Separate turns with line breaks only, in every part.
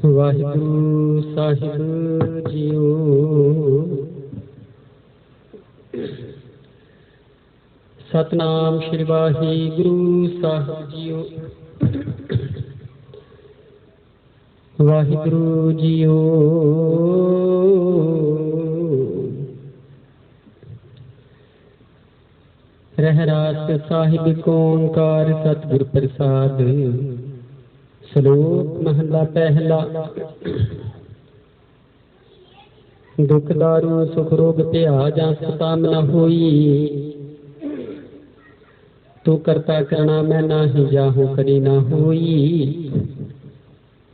वाहिगुरु साहिब जीओ। सतनाम श्री वाहिगुरु साहिब जीओ। वाहिगुरु जीओ। रहरास साहिब को ओंकार सतगुर प्रसाद। श्लोक महला पहला। दुख दारू सुख रोग प्या जा सताम न होई। तू करता करना मैं नाही जाहूं करी ना होई।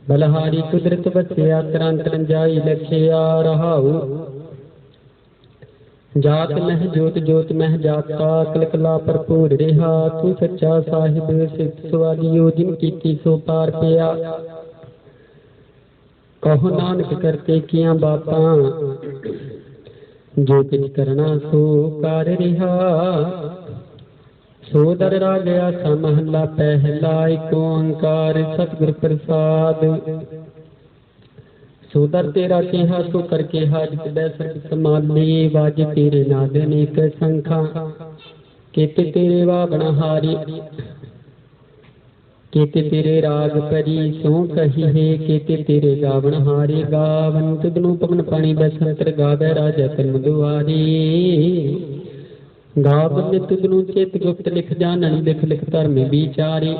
बलहारी कुदरत बसिया तरन तरन जाई लखिया रहाऊ। जात मह जोत जोत मह जाता कलकला भरपूर रिहा। तू सच्चा साहिब सिद्ध सवालियो जिन कीती सो पार पिया। कहो नानक करते किया बातां जो कुछ करना सो कार रिहा। सो दर रागया सा महला पहला। एक ओंकार सतगुर प्रसाद। सोदर तेरा केहा सो करके हाजित बैसक समाले। वाज तेरे नाद अनेक संखा केते तेरे वागण हारी। केते तेरे राग परी सो कही है। केते तेरे गावण हारे। गावन तुदनु पवन पानी बसंतर गावे राजा तन दुआरी। गावन तुदनु चेत गुप्त लिख जानन लिख लिख धर्म विचारी।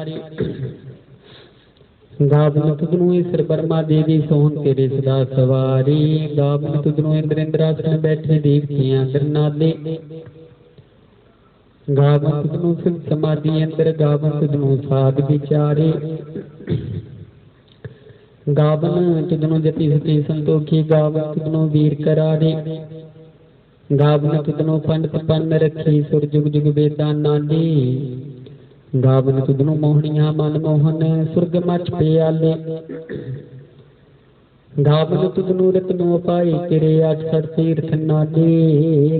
गावन तुदनु ईश्वर ब्रह्मा देवी सोहन तेरे सदा सवारी। गावन तुदनु इंद्र इंद्रासन बैठे देवतियां अंदर नाले। गावन तुदनु सिद्ध समाधि अंदर। गावन तुदनु साध विचारे। गावन तुदनु जति सती संतोखी। गावन तुदनु वीर करारे। गावन तुदनु पंडित पन्न रखी सुर जुग जुग वेदा नाली। गावन तुदनु मोहनिया मन मोहन सुरग मच प्याले। गावन तुदनु रत्नो पाए तेरे अठसठ तीर्थ नाले।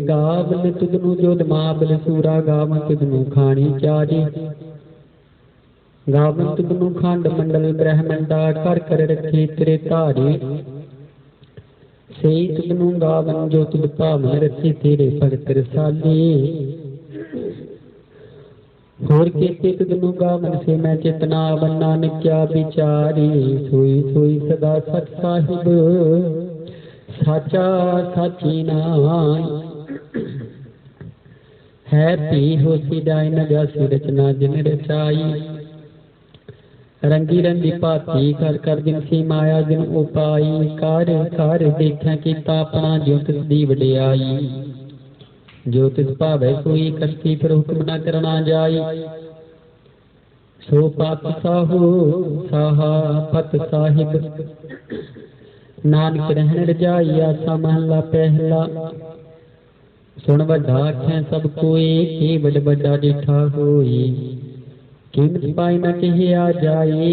गावन तुदनु जोध महाबल सूरा। गावन तुदनु खानी चारी। गावन तुदनु खंड मंडल ब्रह्मंडा कर कर रखे तेरे धारे। सही तुदनु गावन जो तुद भावन रखे तेरे भगत रसाले। होर केते तुदनु गावन से मैं चेतना बन्ना क्या विचारी। सोई सोई सदा सच साहिब साचा साची नाई। है पी होसी जाय न जासी रचना जिन रचाई। रंगी रंगी भाती कर कर जिन सी माया जिन उपाई। कार कार देखा किता अपना जो तिस दी वडियाई। जो तिस भावे सोई करती फिर हुक्म न करना जाई। सो पात साहू साहा पत साहिब। नानक रहन रजाई आसा महला पहला। सुन वड्डा आखें सब कोई की बड़ बड़ा डिठा होई। कीमत पाई न कही आ जाए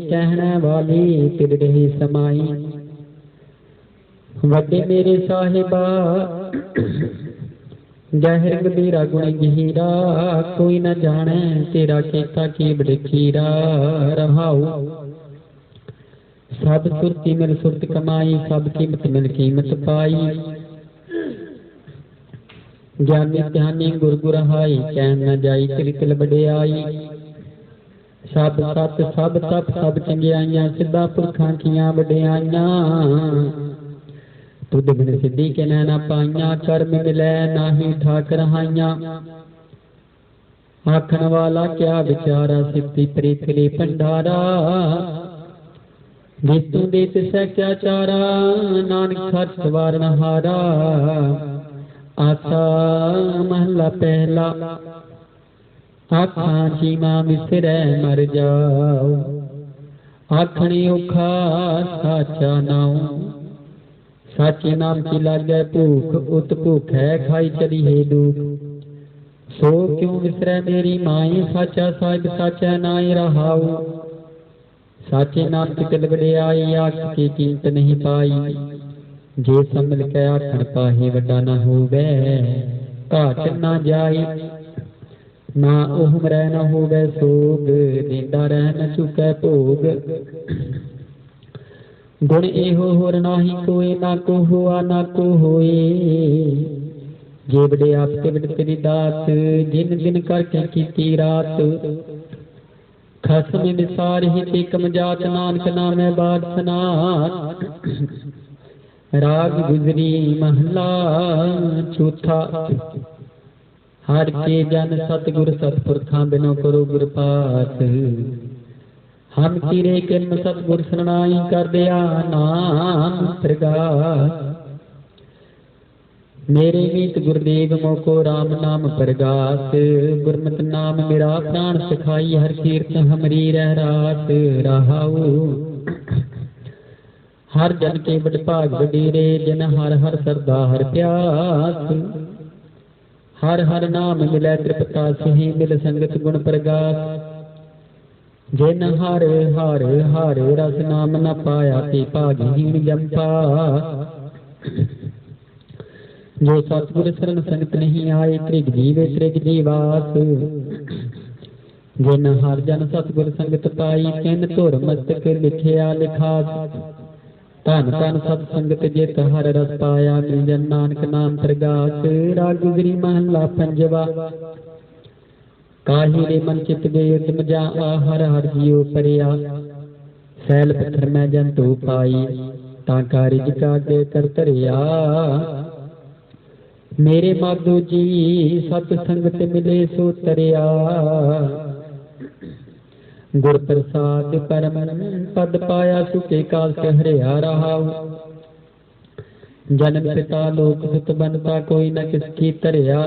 कहने वाली तिल रही समाई। वड्डे मेरे साहिबा जहर गबीरा गुण गहीरा। कोई न जाने तेरा केता की बड़े खीरा। रहाऊ सब सुरती मिल सुरत कमाई। सब कीमत मिल कीमत पाई। ज्ञानी ध्यानी गुर गुरहाई कहन न जाई तिल तिल बड़ियाई। सब सत सब तप सब चंगियाइयां सिद्धा पुरखां कियां वडियाइयां। तुद बिन सिद्धि के नैना पाइया। कर्म मिलै नाही ठाक रहाइया। आखन वाला क्या विचारा सिद्धि प्रीतले भंडारा। जितू देत सै क्या चारा नानक सच सवार नहारा। आसा महला पहला। आखा चीमा मिसरै मर जाओ। आखणी औखा साचा नाऊ। साचे नाम की लागे भूख उत भूख है खाई चली है दुख। सो क्यों विसरै मेरी माई। साचा साहिब साचा नाई रहाऊ। साचे नाम की तिल वडियाई आख की कीमत नहीं पाई। जे संभल के आखण पाहे वड्डा न होवे। घाट न जाई ना ओहम रह न होवे सोग। देंदा रह न चुकै भोग। गुण एहो होर नाही कोई, ना को हुआ ना को होए। जे बड़े आपके बड़ तेरी दात, जिन दिन करके कीती रात। खसम विसार ही ते कमजात, नानक नामै बार सनात। राग गुजरी महला चौथा। हर के जन सतगुर सतपुरखा, बिनो करो गुर पास। हम तीरे किन सतगुर शरणाई, कर दिया नाम प्रगास। मेरे मीत गुरदेव मोको, राम नाम प्रगास। गुरमत नाम मेरा प्राण सिखाई, हर कीर्त हमरी रह रास। रहाऊ हर जन के बड़ भाग वडीरे, जिन हर हर सरदा हर प्यास। हर हर नाम मिलै त्रिपता, सही मिल संगत गुण प्रगास। जिन हर हर हर रस नाम न पाया, ते भागहीन जंपा। जो सतगुर शरण संगत नहीं आए, त्रिग जीवे त्रिग जीवास। जिन हर जन सतगुर संगत पाई, तिन धुर मस्तक लिखिया लिखास। धन धन सत संगत जित हर रस पाया, मिल जन नानक नाम प्रगास। राग गुजरी महला पंजवा। काहि रे मन चित गए उद्यम जा, हर हर जियो परिया। सैल पत्थर मैं जंतु पाई, ता कारिज कागे कर तरिया। मेरे माधो जी सत संगत मिले सो तरिया। गुर प्रसाद परम पद पाया, सुखे काल से हरिया रहाऊ। जन्म पिता लोक सुत बनता, कोई न किसकी तरिया।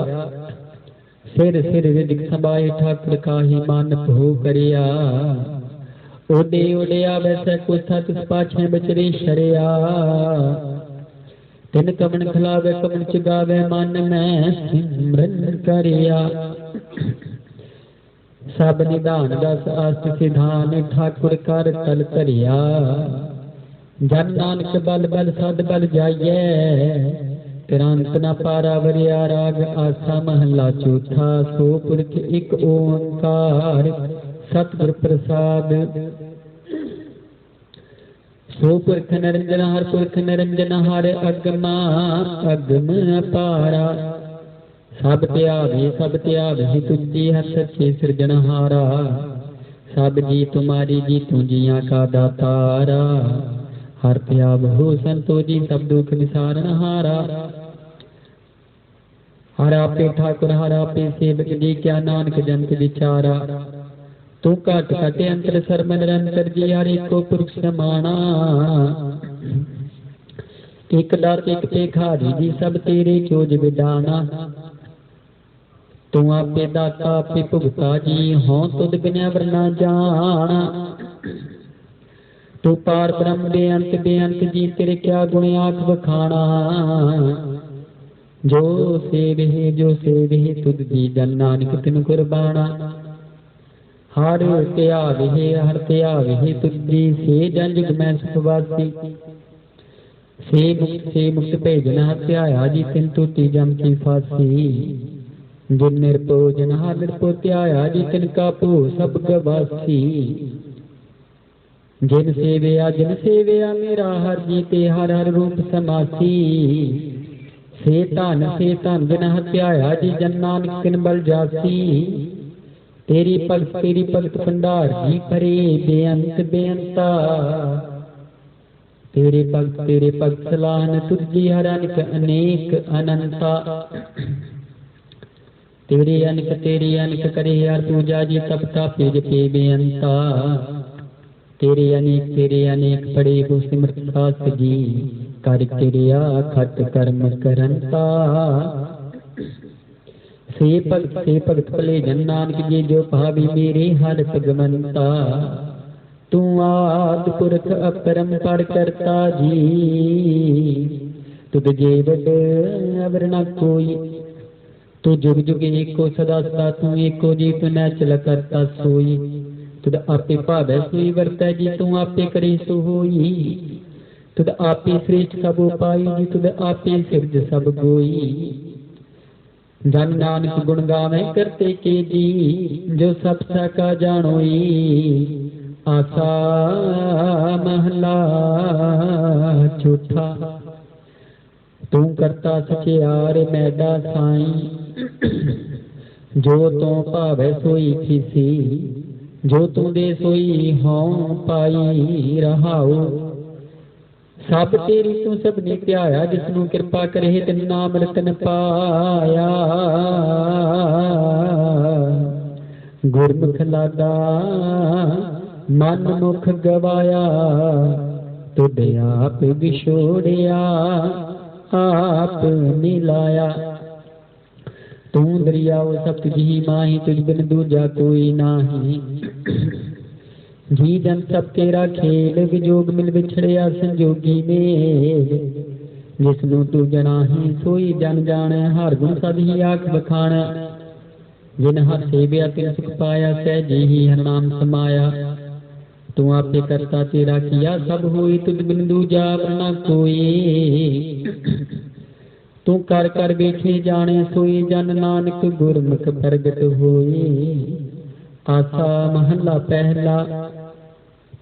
सिर सिर विदिक सबाई, ठाकुर काहि मान भो करिया। ओडे ओडिया वैसे कुछ तिस पाछे बचरी शरिया। तिन कमन खिलावे कमन चुगावे, मन में सिमरन करिया। सब निदान दस अष्ट सिधान, ठाकुर कर तल करिया। जन नानक बल बल सद बल जाइए, तिरंत न पारा वरिया। राग आसा महला चौथा। सो पुरख एक ओंकार, सतगुर प्रसाद। सो पुरख निरंजन हर पुरख निरंजन, हर अगमा अगम अपारा। सब त्यागे तुझी, हर सच्चे सृजनहारा। सब जी तुम्हारी जी, तू जिया का दातारा। हर त्याग हो संतो जी, सब दुख विसारनहारा। हर आपे ठाकुर हर आपे सेवक जी, क्या नानक जंत विचारा। तू घट घट अंतर सर्व निरंतर जी, हर एको पुरुष समाना। एक दात एक पेखारी जी, सब तेरे चोज विडाना। तू आपे दाता आपे भुगता जी, हों तुद बिना वरना जाना। तू पार ब्रह्म बेअंत जी, तेरे क्या गुण आख बखाना। जो सेवे तुद जी, जन नानक तिन कुर्बाना। हर त्यागे तुद जी, से जन जुग मैं सुखवासी। से मुक्त भेजन हत्याया जी, तिन टूटी जम की फांसी। जिन निर्भो जन हर निर्भो त्याया जी, तिनका भो सब गवासी। जिन सेविया मेरा हर जी, ते हर हर रूप समासी। से धन जिन हत्याया जी, जन नानक तिन बल जासी। तेरी भगत भंडार जी, भरे बेअंत बेअंता। तेरे भगत सलाहन तुझी, हर अनिक अनेक अनंता। तेरे अनिक करे यार पूजा जी, तब तापे जपे बेअंता। तेरे अनेक पड़े हो सिमरत सास जी, कर किरिया खट कर्म करंता। से भगत भले जन नानक जी, जो भावी मेरे हर भगवंता। तू आद पुरख अपरम पर करता जी, तुद जे बड़ अवर न कोई। तू जुग जुग एको सदा सदा, तू एको जी तू न चल करता सोई। तुद आपे भावै सोई वरतै जी, तू आपे करे सो होई। तुद आपे श्रेष्ठ सब उपाई जी, तुद आपे सिरज सब गोई। जन नानक गुण गावे करते के जी, जो सब सका जानोई। आसा महला झूठा। तू करता सचियार मैडा साई, जो तो भावे सोई थीसी, जो तू दे सोई हों पाई रहाओ। सब तेरी तू सबने ध्याया, जिसनू कृपा करे तिन नाम रतन पाया। गुरमुख लादा मन मुख गवाया, तुद आप विछोड़िया आप मिलाया। तू दरियाओ सब तुझी माही, तुझ बिन दूजा कोई नाही। जी जन सब तेरा खेल, विजोग मिल बिछड़िया संजोगी मेल। जिसनू तू जनाही सोई जन जाने, हर गुण सभी आख बखान। जिन हर सेविया तिन सुख पाया, सहजे ही हर नाम समाया। तू आपे करता तेरा किया, सब होई तुझ बिन दूजा न कोई। तू कर कर बेठे जाने सोई, जन नानक गुरमुख प्रगट होई। आसा महला पहला,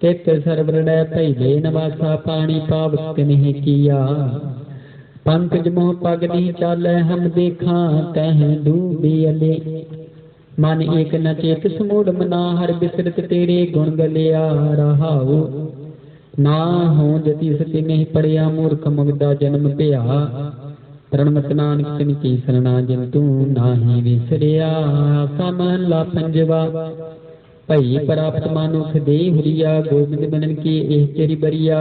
तित सरवरड़ै पहले नवासा। पानी पावक नहीं किया, पंकज मोह पग नहीं चालै। हम देखा तह डूबियले, मन एक न चेत समूढ़ मना। हर बिसरत तेरे गुण गलिया रहाओ। ना हो जति सती नहीं पड़िया, मूर्ख मुगदा जन्म पिया। प्रणमत नानक तिन की सरना, जिन तू नाही विसरिया। महला पंजवा, भई प्राप्त मानुख दे हुरिया। गोबिंद बनन की एह तेरी बरिया।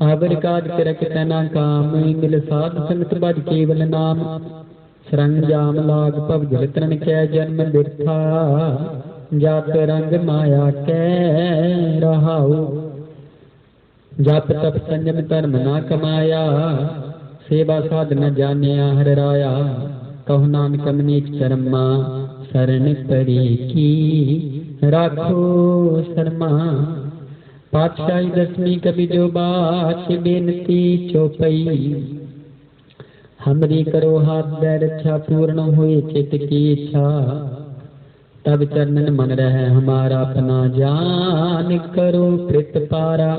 आवर काज करक तना काम, मिल साध संगत बज केवल नाम। सरंग जाम लाग भव जल तरण कै, जन्म बिरथा जात रंग माया कै रहाओ। जप तप संयम धर्म ना कमाया, सेवा साध न जानिया हर राया। कहो नानक नीच कर्मा, शरण परी की राखो शर्मा। पातशाही दसवीं कवि जो बात, बेनती चौपई। हमरी करो हाथ दे रक्षा, पूर्ण हुई चित की इच्छा। तब चरणन मन रहे हमारा, अपना जान करो कृत पारा।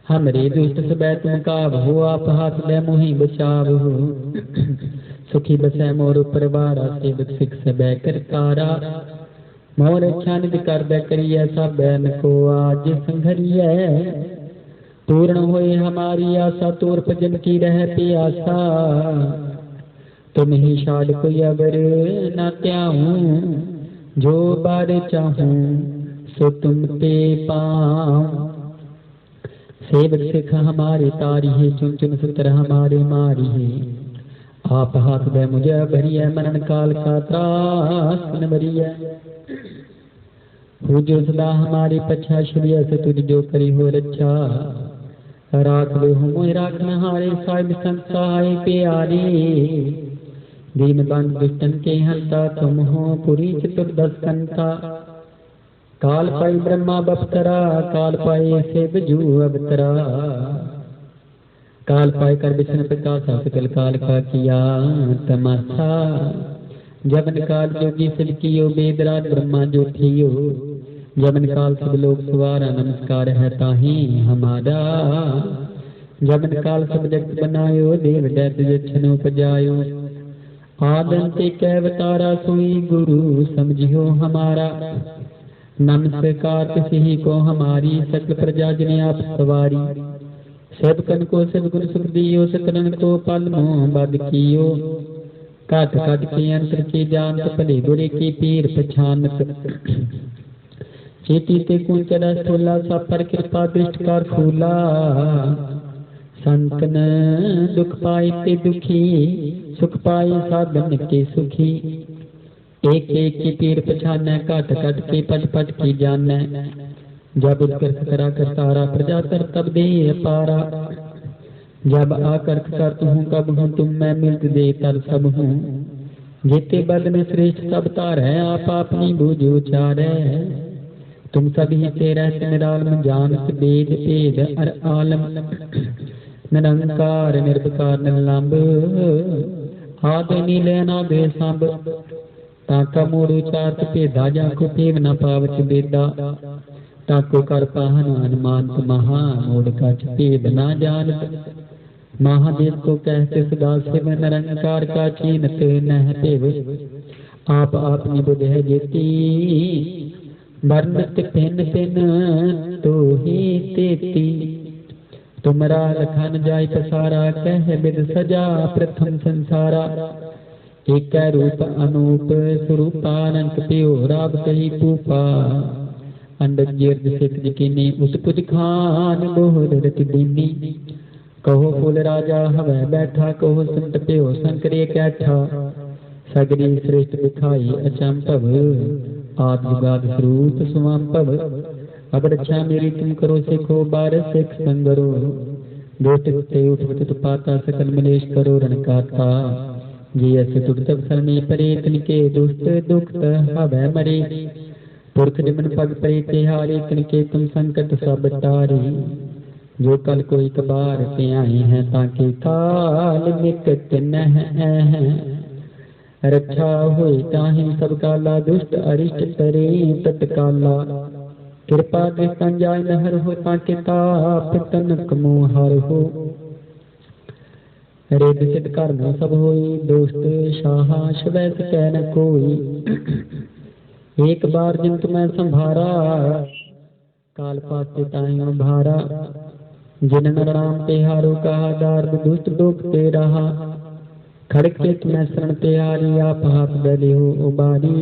हमरे दुष्ट सबै तुम काबू, आप हाथ दे मोहि बचावहु। सुखी बसै मोर परवारा, सेवक सिख सबै करतारा। मोर रक्षा निधि कर दे करिए, सब बैन को आज संघरिए। पूर्ण होए हमारी आशा, तोर भजन की रह प्यासा। तुम ही शाद कोई अवर न त्याऊं, जो बार चाहूं सो तुम ते पाऊं। सेवक सिख हमारे तारी है, चुन चुन सुतर हमारे मारी है। आप हाथ दे मुझे भरिए, मरण काल का त्रास न भरिए। हो जो सदा हमारी पछा, श्रिय से तुझ जो करी हो रक्षा। राख वे हो मोहि राखन हारे, साहिब संत सहाय प्यारे। दीन बंद दुष्टन के हंता, तुम हो पुरी चतुर्दश कंता। काल पाई ब्रह्मा बपतरा, काल पाए से बिजू अवतरा। काल पाए कर विष्णु प्रकाशा, सकल काल का किया तमाशा। जबन काल जोगी सब कियो, वेदराज ब्रह्मा ज्योतियो। जबन काल सब लोग सुवारा, नमस्कार है ताहि हमारा। जबन काल सब जगत बनायो, देव दैत जछन उपजायो। आदंते कैवतारा, सोई गुरु समझियो हमारा। नमस्कार तिसहि को हमारी, सकल प्रजा जिने आप सवारी। सब कन को सब गुण सुख दियो, सकलन को पल मोह बद कियो। काट काट के अंतर के जानत, भले बुरे की पीर पछानत। चेती ते कुंचरा स्थूला, सब पर कृपा दृष्ट कर फूला। संतन दुख पाए ते दुखी, सुख पाए साधन के सुखी। एक एक की पीर पछाने, काट काट के पट पट की जाने। जब उत्कर्ष करा करतारा, प्रजा कर तब दे पारा। जब आकर्ष कर हूँ कब हूँ, तुम मैं मिलत दे तर सब हूँ। जेते बदन श्रेष्ठ सब तार है, आप अपनी बूझ उचारे। तुम सभी से रहते निरालम, जानत वेद भेद अर आलम। निरंकार निर्विकार निर्लंब, आदि नीले नादे सांब। ताका मूड़ उचारत भेदा, जाको फेव न पावत बेदा। ताको कर पाहन हनुमानत महा मोड़ कछ भेद ना जानत। महादेव को कहते सदा शिव निरंकार का चीनत नह देव। आप अपनी बुध है जेती वर्णत भिन्न भिन्न तो ही तेती। तुमरा लखन जाय पसारा कह विद सजा प्रथम संसारा। एक रूप अनूप स्वरूपानंत प्यो राब कही पूपा। अंडज जीर्द सिख जिकीनी उत्कुज खान बोहर रति दीनी। कहो फूल राजा हवै बैठा कहो संत प्यो संकरे कैठा। सगरी श्रेष्ठ दिखाई अचंभव आदि जुगाद स्वरूप सुअंभव। अब रक्षा मेरी तुम करो सिखो बार सिख संगरो। दुष्ट ते उठत पाता सकल मलेश करो रणकाता। जी ऐसे दुर्दभ सरणी परे तिनके दुष्ट दुख हवै मरे। पुरख निमन पग परे तिहारे तिनके तुम संकट सब तारे। जो कल कोई कबार पे आए हैं ताके काल निकट नह है। रक्षा होई ताहि सब काला दुष्ट अरिष्ट तरे तत्काला। कृपा दृष्टि जाय नहर हो ताके ताप तनक मोहर हो। रिद सिद्ध करना सब होई दोस्त शाहा शवैत कह न कोई। एक बार जिन तुम्हें संभारा काल पाते ताइयों भारा। जिन नर नाम तिहारो कहा दार्द दुष्ट दुख ते रहा। खड़क के तुम्हें शरण तिहारी आप हाथ बलि हो उबारी।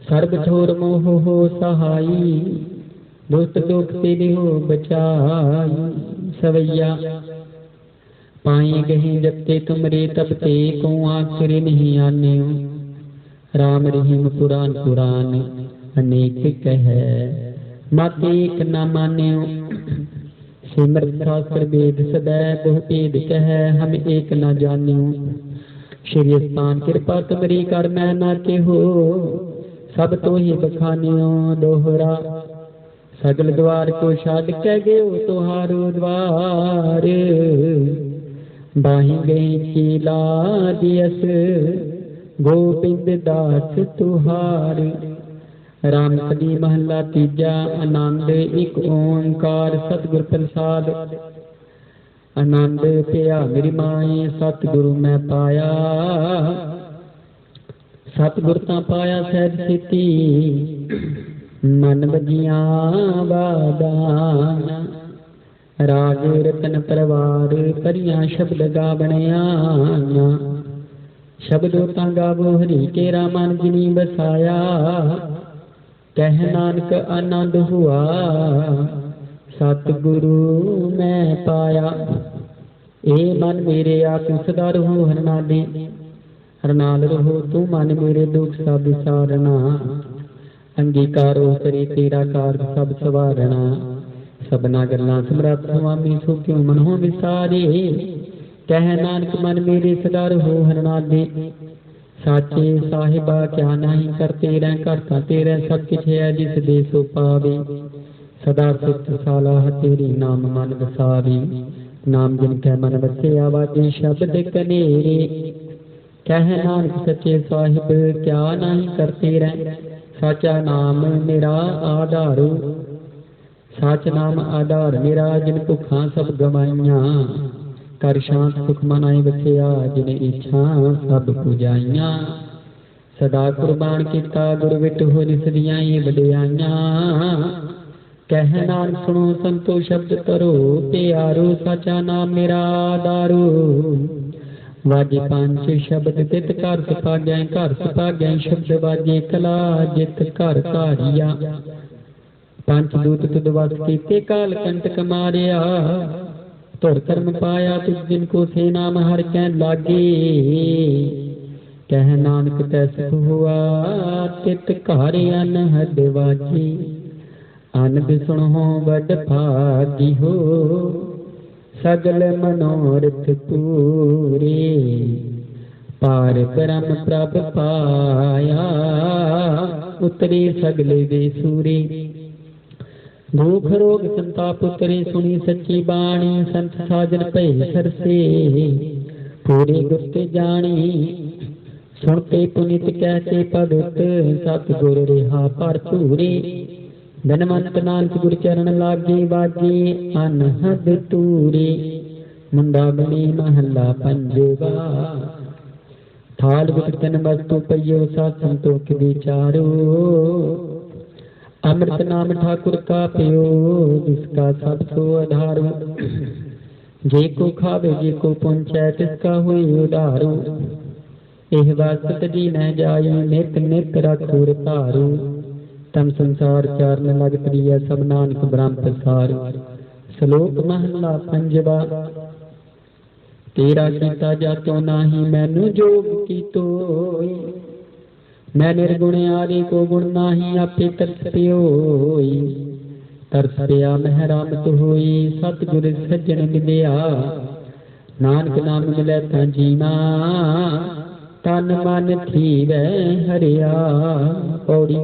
सर्ब छोर मोह हो सहाई दुष्ट दुख तेरे हो बचाई। सवैया पाए गहे जब ते तुमरे तब ते को आखिर नहीं आने। राम रहीम पुराण पुराण अनेक कह मत एक न मान्यो। सिमरत शास्त्र वेद सदैव बहु भेद कह हम एक न जान्यो। श्री स्थान कृपा तुमरी कर मैं ना के हो सब तो ही बखानियो दोहरा। सगल द्वार को छाड़ के गयो तुहारो द्वार। बाही गई चीला दियस गोविंद दास तुहार। राम कदी महला तीजा आनंद एक ओंकार सतगुर प्रसाद। आनंद पिया मेरी माए सतगुरु मैं पाया। सतगुर ता पाया सहज सिति मन बजिया बादाना। राग रतन परवार परिया शब्द गावणिया। शब्दों ता गावो हरि के रामान जिनी बसाया। कह नानक आनंद हुआ सतगुरु मैं पाया। ए मन मेरे आप सदा रहो हरनाले। हरनाल रहो तू मन मेरे दुख सब सारना। अंगीकारो करे तेरा कारज सब सवारना। सबना गल्लां समरथ स्वामी सो क्यों मन हो विसारे। कह नानक मन मेरे सदा रहो हरनाले। साचे साहिबा क्या नहीं करते रह करता तेरा सब किछ है जिस दे सो पावे। सदा सुख सालाह तेरी नाम मन बसावे। नाम जिन कह मन बसे आवाजे शब्द कनेरे। कह नानक सच्चे साहिब क्या नहीं करते रह। साचा नाम मेरा आधारो। साच नाम आधार मेरा जिन भुखा सब गवाइया। कर शांत सुख मनाई बसिया जिन इच्छा सब पुजाइया। सदा कुर्बान किता गुर विट हो निसदियाई वडियाइया। कह नानक सुनो संतो शब्द करो प्यारो। साचा नाम मेरा आधारो। वाजे पंच शब्द तित कर सपाग्या घर सपाग्या। शब्द वाजे कला जित घर कारिया। पंच दूत तुद वस कीते काल कंटक मारिया। तुर कर्म पाया तुझ जिनको से नाम हर कह लागे। कह नानक तैस हुआ तित घर अनहद वाजी। अनद सुनो बड़ भागी हो सगल मनोरथ पूरे। पार ब्रह्म प्रभ पाया उतरे सगले वे सूरे। भूख रोग संताप उतरे सुनी सच्ची बाणी। संत साजन भय सरसे पूरे गुप्त जानी। सुनते पुनित कहते पवित सतगुर रिहा पर पूरे। धनवंत नानक गुर चरण लागे बाजे अनहद तूरे। मुंडा बने महला पंजवा थाल वितन वस्तु पयो सात संतोख विचारो। अमृत नाम ठाकुर का पियो जिसका सब सो आधारो। जे को खावे जे को पुंचै तिसका हुई उदारो। एह वासत जी न जाई नित नित रखुर तारो। तम संसार चारण लग प्रिय सब नानक ब्रह्म प्रसार। श्लोक महला पंजवा। तेरा कीता जातो नाही मैनू जोग की तोई। मैं निर्गुण आदि को गुण नाही आपे तरस पियोई। तरस पिया महरामत होई सतगुर सज्जन मिलिया। नानक नाम मिलै तां जीवा तन मन थीवै हरिया। पौड़ी।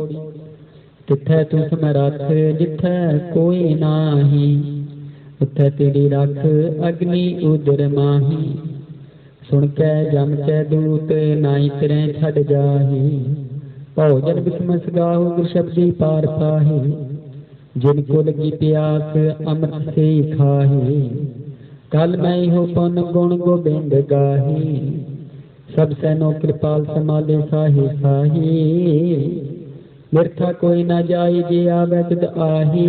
तिथै तू समरथ जिथै कोई नाही। उत्थै तेरी रख अग्नि उदर माही। सुन कै जम कै दूत नाई तिरै छड़ जाही। भोजन बिखमस गाहो गुर शब्दी पार पाही। जिनको लगी प्यास अमृत से खाही। कल मैं हो पन गुण गोबिंद गाही। सब सैनो कृपाल समाले साही साही। मिर्था कोई न जाई जे आवे तिद आही।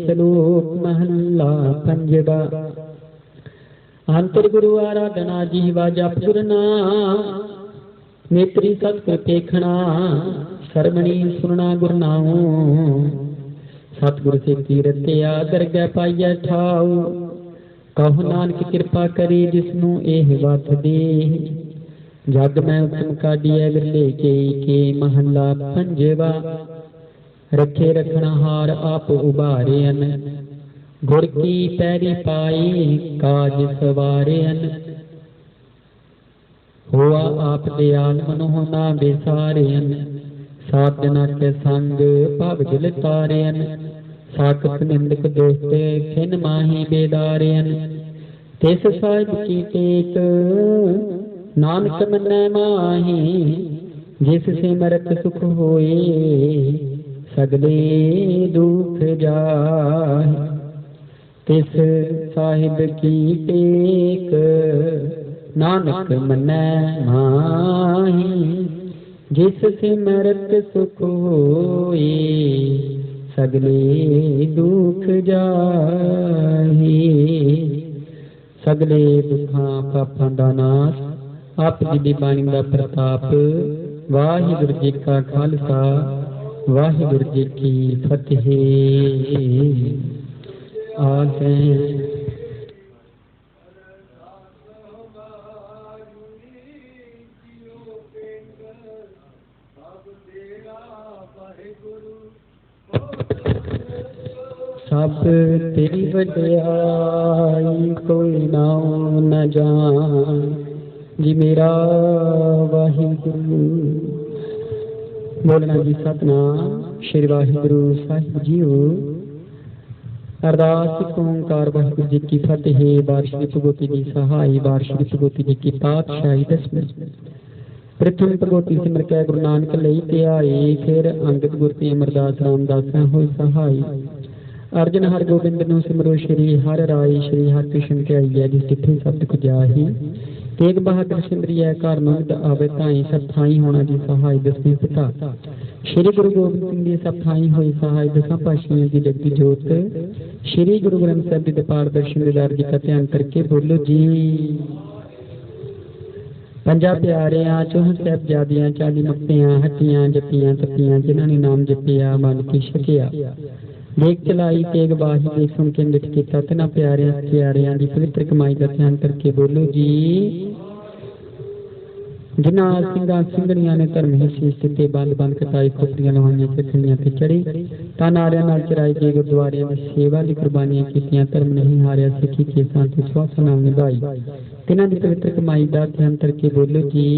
श्लोक महला पंजवा। अंतर गुरु आराधना जीवा जप गुर नाम। नेत्री सतगुर देखना सरमणी सुनना गुर नाम। सतगुर से कीरतिया दरगह पाइया ठाऊ। कहो नानक कृपा करी जिसनू एह वत दे। जग मैं उत्तम काढ़िया विरले के महला पंजवा। रखे रखना हार आप उबारेन। गुर की पैरी पाई काज सवारेन। हुआ आप दयाल मनोह ना बेसारेन। साधना के संग भव जल तारेन। साकत निंदक दोस्त खिन माही बेदारेन। तिस साहिब की टेक नानक मनै माही। जिस सिमरत सुख होए सगले दुख जाहि। तिस साहिब की टेक नानक मनै माही। जिस सिमरत सुख होए सगले दुख जाहि। सगले दुखां पापां दा नाश आप जी दी बाणी दा प्रताप। वाहिगुरू जी का खालसा वाहिगुरू जी की फतेह। आमीन। सब तेरी वड्याई कोई नाम न जान। जी मेरा वाहिगुरू। बोलना जी सतनाम श्री वाहिगुरू साहिब जीओ। अरदास ओंकार वाहिगुरू जी की फतेह। बार श्री भगवती जी सहाय बार श्री भगवती जी की पातशाही दसवीं। प्रथम भगवती सिमर कै गुरु नानक लई ध्याए। फिर अंगद गुर ते अमरदास रामदास होई सहाय। अर्जन हर गोबिंद नूं सिमरो श्री हर राय। श्री हर कृष्ण के आइए जिस तिथे शब्द को जाही। तेग बहादुर सिमरिया घर नंद आवे ताई सब थाई होना जी सहाय। दसवीं पिता श्री गुरु गोबिंद सिंह जी सब थाई होई सहाय। दसां पातशाहियों की जगती जोत श्री गुरु ग्रंथ साहिब जी दे पारदर्शन दीदार जी का ध्यान करके बोलो जी। पंजा प्यारियां चौह साहिबजादियां 40 मक्तियां हट्टियां जपियां तपियां जिन्हां ने नाम जपिया बन के छकिया। देख चलाई तेग बाही देख सुन के नित किया। तिन्हां प्यारियां प्यारियां की पवित्र कमाई का ध्यान करके बोलो जी। जिन्हां सिंघां सिंघणियां ने धर्म हिस्से सिद्धे बंद बंद कटाई खोपड़ियां लवाइयां चखड़ियां ते चढ़ी। तां नारियां नाल चराई गए गुरुद्वारियां दी सेवा दी कुर्बानियां कीतियां। धर्म नहीं हारिया सिੱਖੀ के शांति श्वास नाल निभाई। तिन्हां दी पवित्र कमाई का ध्यान करके बोलो जी।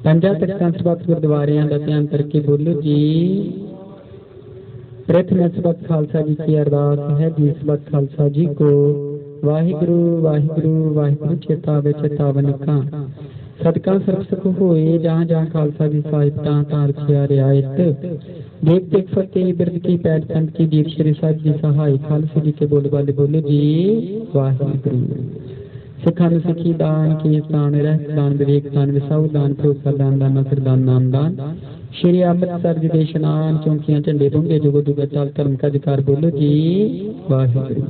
पंजा तख्तां सबक गुरुद्वारियां दा ध्यान करके बोलो जी। प्रथम सबक खालसा जी की अरदास है जी। सबक खालसा जी को वाहिगुरू वाहिगुरू वाहिगुरू चेतावे चेतावनी का। सदका सर्व सुख होए जहाँ जहाँ खालसा की साहिब तहाँ तहाँ रखिया रियायत। देख देख फतेह बिरद की पैर संत की दीप श्री साहिब जी सहाय खालसा जी के बोल वाले बोले जी वाहिगुरू। सिखा में सिखी दान की दान रहत दान विवेक दान विसाऊ दान भरोसा दान दाना सरदान नाम दान श्री अमृतसर जी दे इशनान चौंकियां झंडे डूंगे जुगो जुग चाल धर्म का अधिकार बोलो जी वाहिगुरू।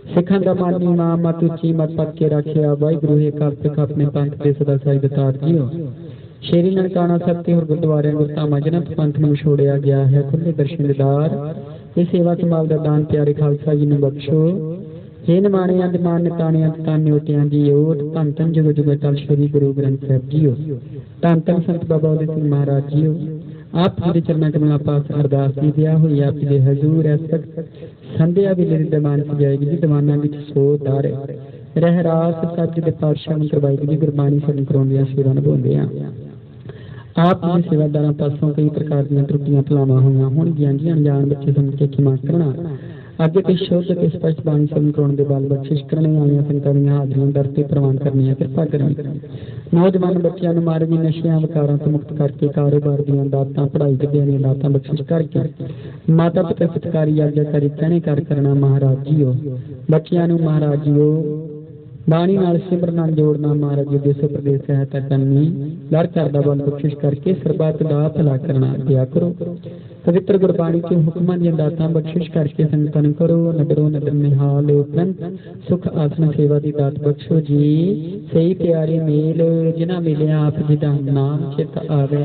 सिखां दा मानी नाम मत उची मत पक के रखिया वाहिगुरू है काप अपने पंथ दे सदा साई दतार जियो। श्री ननकाना सत्य और गुरुद्वारे गुरधामा जनत पंथ में छोड़िया गया है खुले दर्शन दीदार। ये सेवा संभाल दा दान प्यारे खालसा जी ने बख्शो। हे नमाने अंदमान निताने अंतान न्योटियां जियो धन धन जुग जुग अटल श्री गुरु ग्रंथ साहिब जियो। धन धन संत बाबा उदय सिंह महाराज जियो। आप जी चरणा कमला पास अरदास की दिया हुई आप जी हजूर ऐसा संध्या भी मेरी दीवान से जाएगी जी दीवाना विच सो दार रह रास सच दे पातशाह ने करवाएगी जी गुरबाणी सरन कराउंदियां सेवा निभाउंदे आ। आप जी सेवादारां पासों कई प्रकार दी त्रुटियां भलावां होईयां होणगीआं जी अनजान बच्चे समझ के क्षमा करना। अगे ते शुद्ध ते स्पष्ट बाणी सरन कराउण दे बाल बख्शिश करने आईयां संगतां दीआं हाजरियां दर ते प्रवान करनियां किरपा करनी। नौजवान बच्चों नूं मारे दी नशियां विकारां तो मुक्त करके कारोबार दीआं दातां पढ़ाई विद्या दीआं दातां बख्शिश करके माता पिता सत्कारी आग्याकारी कहने कर करना महाराज जीओ। बच्चियां नूं महाराज जीओ बाणी नाल सिमरना जोड़ना महाराज जी देश प्रदेश सहायता करनी लड़ करदा बल बख्शिश करके सरबत दा भला करना दिया करो। पवित्र गुरबाणी के हुक्मां दी दातां बख्शिश करके संगतां नूं करो नगरो नगर निहाल उपरंत सुख आसन सेवा दी दात बख्शो जी। सही प्यारे मेल जिन्हां मिलिया आप जी दा नाम चित आवे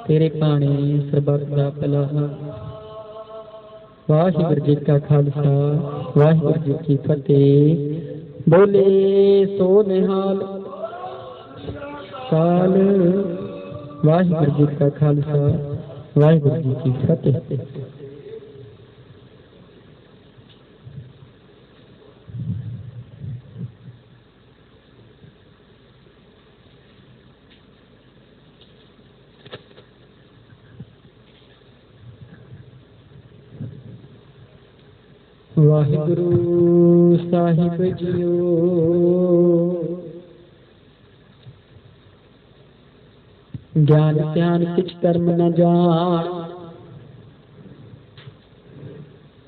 तेरे पाने सरबत दा भला। वाहिगुरू जी का खालसा वाहिगुरू जी की फतेह। बोले सो निहाल काल। वाहिगुरू जी का खालसा वाहिगुरू जी की फतेह। वाहिगुरू साहिब जियो ज्ञान ध्यान किछ कर्म न जान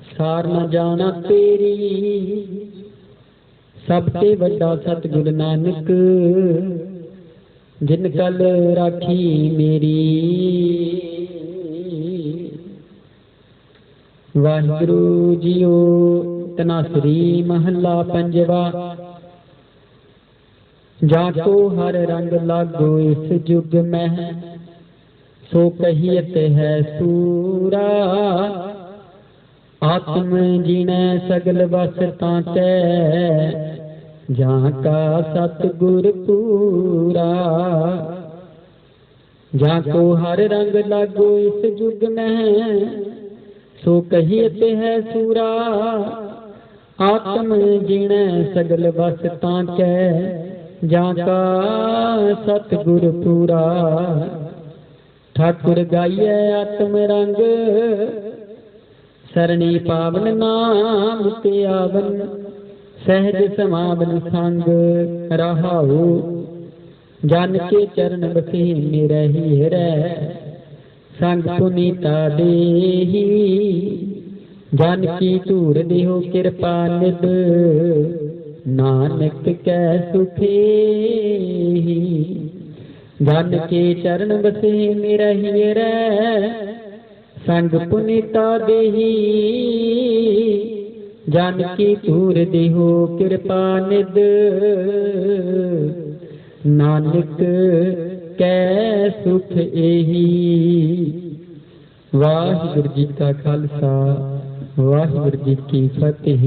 सार न जाना तेरी सब ते वड्डा सतगुरु नानक जिन कल राखी मेरी। वाहिगुरू जीओ तनासरी महला पंजवा। जाको हर रंग लागो इस जुग में सो कहियत है सूरा। आत्म जीने सगल बस ताके जहाँ का सतगुर पूरा। जाको हर रंग लागो इस जुग में सो कहियत है सूरा। आत्म जीने सगल बस ताके जाका सतगुर पूरा। ठाकुर गाइए आत्म रंग सरणी पावन नाम ते आवन सहज समावन संग रहाओ। जन के चरण बसे मेरे ही रह संग पुनीता देही। जन की धूर देहो कृपा निद नानक कै सुखे। जन के चरण बसे मेरा ही रह संग पुनीता देही। जन की धूर देहो कृपा निद नानक कै सुख एही। वाहिगुरू जी का खालसा वाहिगुरू जी की फतेह।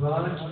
वाच